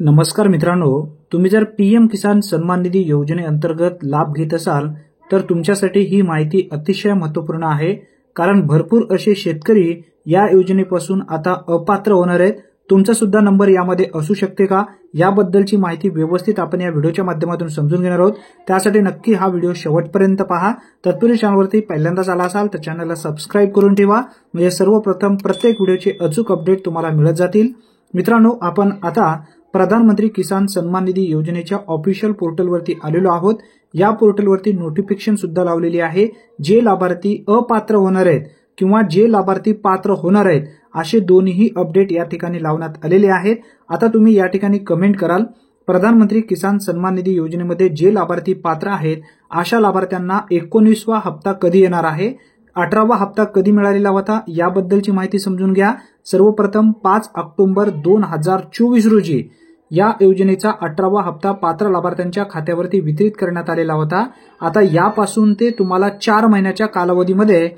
नमस्कार मित्रांनो, तुम्ही जर पीएम किसान सन्मान निधी योजनेअंतर्गत लाभ घेत असाल तर तुमच्यासाठी ही माहिती अतिशय महत्त्वपूर्ण आहे. कारण भरपूर असे शेतकरी या योजनेपासून आता अपात्र होणार आहेत. तुमचा सुद्धा नंबर यामध्ये असू शकते का, याबद्दलची माहिती व्यवस्थित आपण या व्हिडिओच्या माध्यमातून समजून घेणार आहोत. त्यासाठी नक्की हा व्हिडिओ शेवटपर्यंत पहा. तत्पूर्वी चॅनलवरती पहिल्यांदाच आला असाल तर चॅनलला सबस्क्राइब करून ठेवा, म्हणजे सर्वप्रथम प्रत्येक व्हिडिओचे अचूक अपडेट तुम्हाला मिळत जातील. मित्रांनो, आपण आता प्रधानमंत्री किसान सन्मान निधी योजनेच्या ऑफिशियल पोर्टलवरती आलेलो आहोत. या पोर्टलवरती नोटिफिकेशन सुद्धा लावलेली आहे. जे लाभार्थी अपात्र होणार आहेत किंवा जे लाभार्थी पात्र होणार आहेत असे दोन्ही अपडेट या ठिकाणी लावण्यात आलेले आहेत. आता तुम्ही या ठिकाणी कमेंट कराल, प्रधानमंत्री किसान सन्मान निधी योजनेमध्ये जे लाभार्थी पात्र आहेत अशा लाभार्थ्यांना 19वा हप्ता कधी येणार आहे, 18वा हप्ता कधी मिळालेला होता याबद्दलची माहिती समजून घ्या. सर्वप्रथम 5 ऑक्टोबर 2024 रोजी या योजनेचा 18वा हप्ता पात्र लाभार्थ्यांच्या खात्यावरती वितरित करण्यात आलेला होता. आता यापासून ते तुम्हाला 4 महिन्याच्या कालावधीमध्ये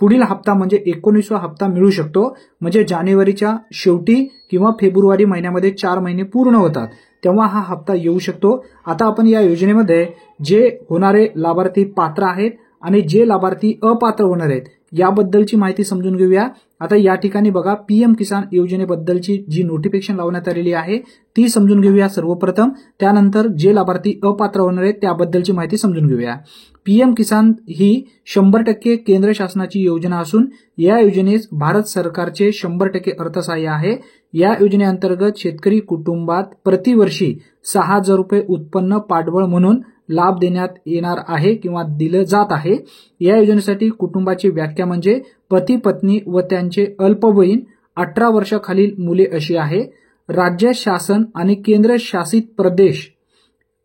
पुढील हप्ता म्हणजे 19वा हप्ता मिळू शकतो. म्हणजे जानेवारीच्या शेवटी किंवा फेब्रुवारी महिन्यामध्ये 4 महिने पूर्ण होतात तेव्हा हा हप्ता येऊ शकतो. आता आपण या योजनेमध्ये जे होणारे लाभार्थी पात्र आहेत आणि जे लाभार्थी अपात्र होणार आहेत याबद्दलची माहिती समजून घेऊया. आता या ठिकाणी बघा, पीएम किसान योजनेबद्दलची जी नोटिफिकेशन लावण्यात आलेली आहे ती समजून घेऊया सर्वप्रथम. त्यानंतर जे लाभार्थी अपात्र होणार आहेत त्याबद्दलची माहिती समजून घेऊया. पीएम किसान ही 100% केंद्र शासनाची योजना असून या योजनेस भारत सरकारचे 100% अर्थसहाय्य आहे. या योजनेअंतर्गत शेतकरी कुटुंबात प्रतिवर्षी 6,000 रुपये उत्पन्न पाठबळ म्हणून लाभ देण्यात येणार आहे किंवा दिलं जात आहे. या योजनेसाठी कुटुंबाची व्याख्या म्हणजे पती पत्नी व त्यांचे अल्पवयीन 18 वर्षाखालील मुले अशी आहे. राज्य शासन आणि केंद्र शासित प्रदेश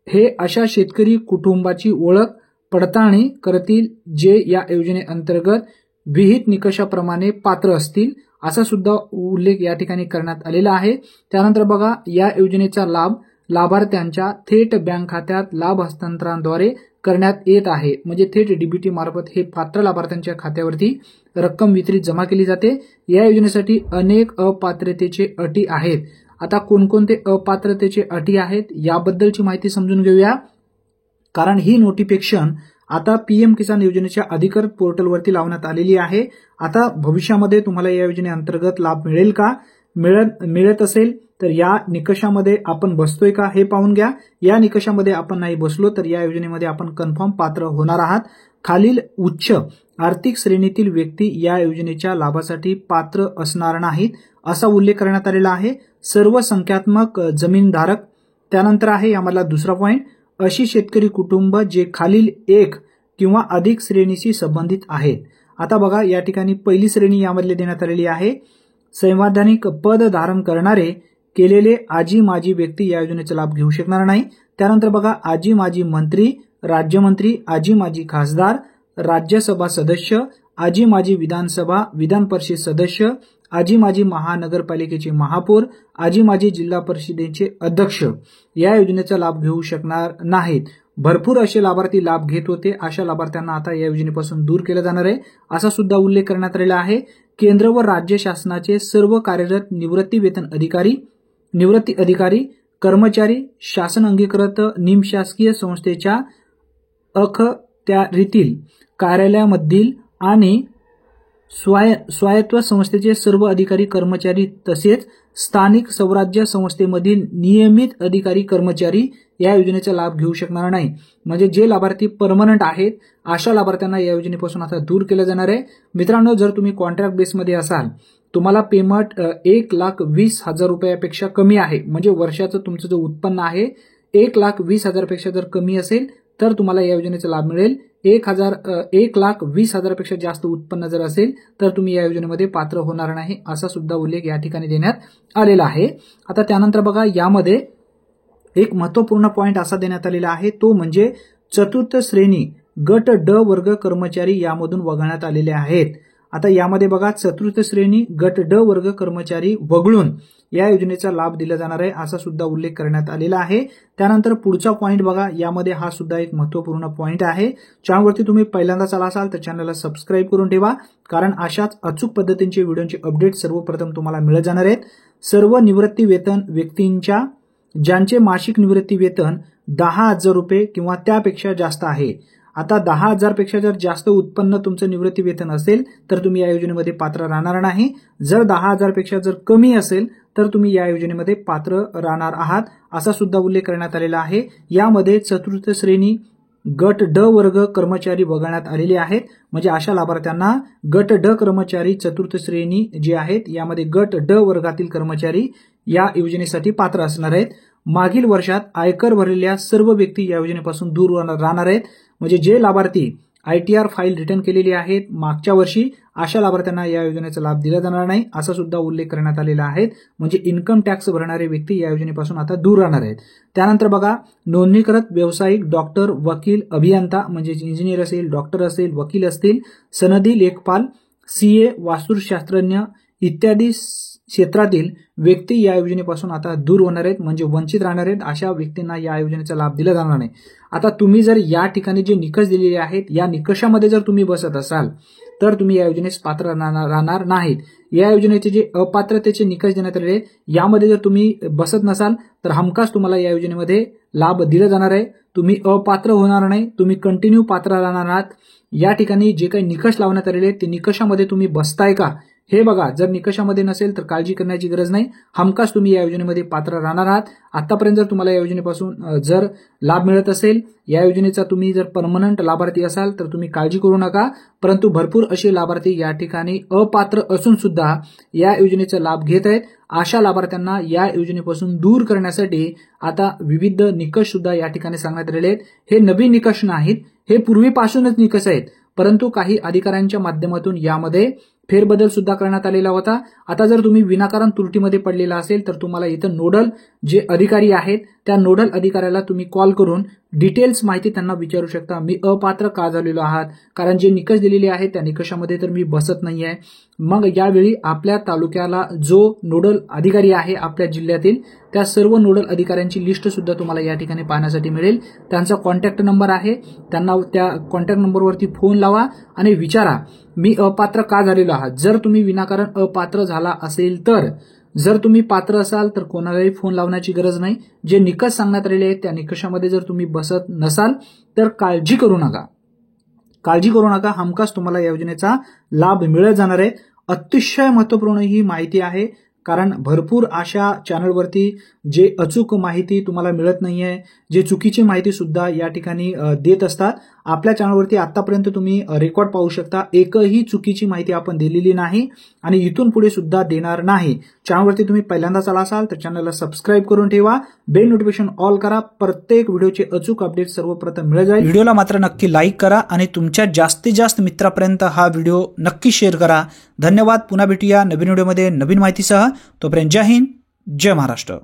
हे अशा शेतकरी कुटुंबाची ओळख पडताळणी करतील जे या योजनेअंतर्गत विहित निकषाप्रमाणे पात्र असतील, असा सुद्धा उल्लेख या ठिकाणी करण्यात आलेला आहे. त्यानंतर बघा, या योजनेचा लाभ लाभार्थ्यांच्या थेट बँक खात्यात लाभ हस्तांतरणाद्वारे करण्यात येत आहे. म्हणजे थेट डीबीटी मार्फत हे पात्र लाभार्थ्यांच्या खात्यावरती रक्कम वितरित जमा केली जाते. या योजनेसाठी अनेक अपात्रतेचे अटी आहेत. आता कोणकोणते अपात्रतेचे अटी आहेत याबद्दलची माहिती समजून घेऊया. कारण ही नोटिफिकेशन आता पीएम किसान योजनेच्या अधिकृत पोर्टलवरती लावण्यात आलेली आहे. आता भविष्यामध्ये तुम्हाला या योजनेअंतर्गत लाभ मिळेल का, मिळत असेल तर या निकषामध्ये आपण बसतोय का हे पाहून घ्या. या निकषामध्ये आपण नाही बसलो तर या योजनेमध्ये आपण कन्फर्म पात्र होणार आहात. खालील उच्च आर्थिक श्रेणीतील व्यक्ती या योजनेच्या लाभासाठी पात्र असणार नाहीत असा उल्लेख करण्यात आलेला आहे. सर्व संख्यात्मक जमीनधारक. त्यानंतर आहे यामधला दुसरा पॉइंट, अशी शेतकरी कुटुंब जे खालील एक किंवा अधिक श्रेणीशी संबंधित आहेत. आता बघा, या ठिकाणी पहिली श्रेणी यामधली देण्यात आलेली आहे. संवैधानिक पद धारण करणारे केलेले आजी माजी व्यक्ती या योजनेचा लाभ घेऊ शकणार नाही. त्यानंतर बघा, आजी माजी मंत्री, राज्यमंत्री, आजी माजी खासदार, राज्यसभा सदस्य, आजी माजी विधानसभा विधान परिषद सदस्य, आजी माजी महानगरपालिकेचे महापौर, आजी माजी जिल्हा परिषदेचे अध्यक्ष या योजनेचा लाभ घेऊ शकणार नाहीत. भरपूर असे लाभार्थी लाभ घेत होते, अशा लाभार्थ्यांना आता या योजनेपासून दूर केलं जाणार आहे असा सुद्धा उल्लेख करण्यात आलेला आहे. केंद्र व राज्य शासनाचे सर्व कार्यरत निवृत्ती अधिकारी, कर्मचारी, शासन अंगीकृत निमशासकीय संस्थेच्या अखत्यारीतील कार्यालयामधील आणि स्वायत्त संस्थेचे सर्व अधिकारी कर्मचारी तसेच स्थानिक स्वराज्य संस्थेमधील नियमित अधिकारी कर्मचारी या योजनेचा लाभ घेऊ शकणार नाही. म्हणजे जे लाभार्थी परमनंट आहेत अशा लाभार्थ्यांना या योजनेपासून आता दूर केलं जाणार आहे. मित्रांनो, जर तुम्ही कॉन्ट्रॅक्ट बेसमध्ये असाल, तुम्हाला पेमेंट 1,20,000 रुपयापेक्षा कमी आहे, म्हणजे वर्षाचं तुमचं जो उत्पन्न आहे 1,20,000 पेक्षा जर कमी असेल तर तुम्हाला या योजनेचा लाभ मिळेल. 1,20,000 पेक्षा जास्त उत्पन्न जर असेल तर तुम्ही या योजनेमध्ये पात्र होणार नाही असा सुद्धा उल्लेख या ठिकाणी देण्यात आलेला आहे. आता त्यानंतर बघा, यामध्ये एक महत्त्वपूर्ण पॉइंट असा देण्यात आलेला आहे, तो म्हणजे चतुर्थ श्रेणी गट ड वर्ग कर्मचारी यामधून वगळण्यात आलेले आहेत. आता यामध्ये बघा, चतुर्थ श्रेणी गट ड वर्ग कर्मचारी वगळून या योजनेचा लाभ दिला जाणार आहे असा सुद्धा उल्लेख करण्यात आलेला आहे. त्यानंतर पुढचा पॉइंट बघा, यामध्ये हा सुद्धा एक महत्त्वपूर्ण पॉइंट आहे. चॅनलवरती तुम्ही पहिल्यांदाच आला असाल तर चॅनलला सबस्क्राइब करून ठेवा, कारण अशाच अचूक पद्धतींचे व्हिडिओचे अपडेट सर्वप्रथम तुम्हाला मिळत जाणार आहेत. सर्व निवृत्ती वेतन व्यक्तींच्या ज्यांचे मासिक निवृत्ती वेतन 10,000 रुपये किंवा त्यापेक्षा जास्त आहे. आता 10,000 पेक्षा जर जास्त उत्पन्न तुमचं निवृत्ती वेतन असेल तर तुम्ही या योजनेमध्ये पात्र राहणार नाही. जर 10,000 पेक्षा जर कमी असेल तर तुम्ही या योजनेमध्ये पात्र राहणार आहात, असा सुद्धा उल्लेख करण्यात आलेला आहे. यामध्ये चतुर्थ श्रेणी गट ड वर्ग कर्मचारी वगळण्यात आलेले आहेत. म्हणजे अशा लाभार्थ्यांना गट ड कर्मचारी चतुर्थ श्रेणी जे आहेत यामध्ये गट ड वर्गातील कर्मचारी या योजनेसाठी पात्र असणार आहेत. मागील वर्षात आयकर भरलेल्या सर्व व्यक्ती या योजनेपासून दूर राहणार आहेत. म्हणजे जे लाभार्थी ITR फाईल रिटर्न केलेली आहेत मागच्या वर्षी, अशा लाभार्थ्यांना या योजनेचा लाभ दिला जाणार नाही, असा सुद्धा उल्लेख करण्यात आलेला आहे. म्हणजे इन्कम टॅक्स भरणारे व्यक्ती या योजनेपासून आता दूर राहणार आहेत. त्यानंतर बघा, नोंदणीकृत व्यावसायिक डॉक्टर, वकील, अभियंता म्हणजे इंजिनियर असेल, डॉक्टर असेल, वकील असतील, सनदी लेखपाल, CA, वास्तुशास्त्रज्ञ इत्यादी क्षेत्रातील व्यक्ती या योजनेपासून आता दूर होणार आहेत, म्हणजे वंचित राहणार आहेत. अशा व्यक्तींना या योजनेचा लाभ दिला जाणार नाही. आता तुम्ही जर या ठिकाणी जे निकष दिलेले आहेत या निकषामध्ये जर तुम्ही बसत असाल तर तुम्ही या योजनेस पात्र राहणार नाहीत. या योजनेचे जे अपात्रतेचे निकष देण्यात आलेले आहेत यामध्ये जर तुम्ही बसत नसाल तर हमखास तुम्हाला या योजनेमध्ये लाभ दिला जाणार आहे. तुम्ही अपात्र होणार नाही, तुम्ही कंटिन्यू पात्र राहणार आहात. या ठिकाणी जे काही निकष लावण्यात आलेले आहेत ते निकषामध्ये तुम्ही बसताय का हे बघा. जर निकषामध्ये नसेल तर काळजी करण्याची गरज नाही, हमखास तुम्ही या योजनेमध्ये पात्र राहणार आहात. आतापर्यंत जर तुम्हाला या योजनेपासून जर लाभ मिळत असेल, या योजनेचा तुम्ही जर परमनंट लाभार्थी असाल तर तुम्ही काळजी करू नका. परंतु भरपूर असे लाभार्थी या ठिकाणी अपात्र असून सुद्धा या योजनेचा लाभ घेत आहेत. अशा लाभार्थ्यांना या योजनेपासून दूर करण्यासाठी आता विविध निकष सुद्धा या ठिकाणी सांगण्यात आलेले आहेत. हे नवीन निकष नाहीत, हे पूर्वीपासूनच निकष आहेत, परंतु काही अधिकाऱ्यांच्या माध्यमातून यामध्ये फेरबदल सुद्धा करण्यात आलेला होता. आता जर तुम्ही विनाकारण त्रुटीमध्ये पडलेला असेल तर तुम्हाला इथं नोडल जे अधिकारी आहेत त्या नोडल अधिकाऱ्याला तुम्ही कॉल करून डिटेल्स माहिती त्यांना विचारू शकता. मी अपात्र का झालेलो आहात, कारण जे निकष दिलेले आहेत त्या निकषामध्ये तर मी बसत नाहीये. मग यावेळी आपल्या तालुक्याला जो नोडल अधिकारी आहे आपल्या जिल्ह्यातील त्या सर्व नोडल अधिकाऱ्यांची लिस्ट सुद्धा तुम्हाला या ठिकाणी पाहण्यासाठी मिळेल. त्यांचा कॉन्टॅक्ट नंबर आहे, त्यांना त्या कॉन्टॅक्ट नंबरवरती फोन लावा आणि विचारा मी अपात्र का झालेलो आहात. जर तुम्ही विनाकारण अपात्र झाला असेल तर, जर तुम्ही पात्र असाल तर कोणालाही फोन लावण्याची गरज नाही. जे निकष सांगण्यात आलेले आहेत त्या निकषामध्ये जर तुम्ही बसत नसाल तर काळजी करू नका, काळजी करू नका. हमखास तुम्हाला या योजनेचा लाभ मिळत जाणार आहे. अतिशय महत्त्वपूर्ण ही माहिती आहे, कारण भरपूर अशा चॅनलवरती जे अचूक माहिती तुम्हाला मिळत नाहीये, जे चुकीची माहिती सुद्धा या ठिकाणी देत असतात. आपल्या चॅनलवरती आतापर्यंत तुम्ही रेकॉर्ड पाहू शकता, एकही चुकीची माहिती आपण दिलेली नाही आणि इथून पुढे सुद्धा देणार नाही. चॅनलवरती तुम्ही पहिल्यांदाच आला असाल तर चॅनलला सबस्क्राईब करून ठेवा, बेल नोटिफिकेशन ऑल करा, प्रत्येक व्हिडिओचे अचूक अपडेट सर्वप्रथम मिळत जाईल. व्हिडिओला मात्र नक्की लाईक करा आणि तुमच्या जास्तीत जास्त मित्रांपर्यंत हा व्हिडिओ नक्की शेअर करा. धन्यवाद. पुन्हा भेटूया नवीन व्हिडिओमध्ये नवीन माहितीसह. तोपर्यंत जय हिंद, जय महाराष्ट्र.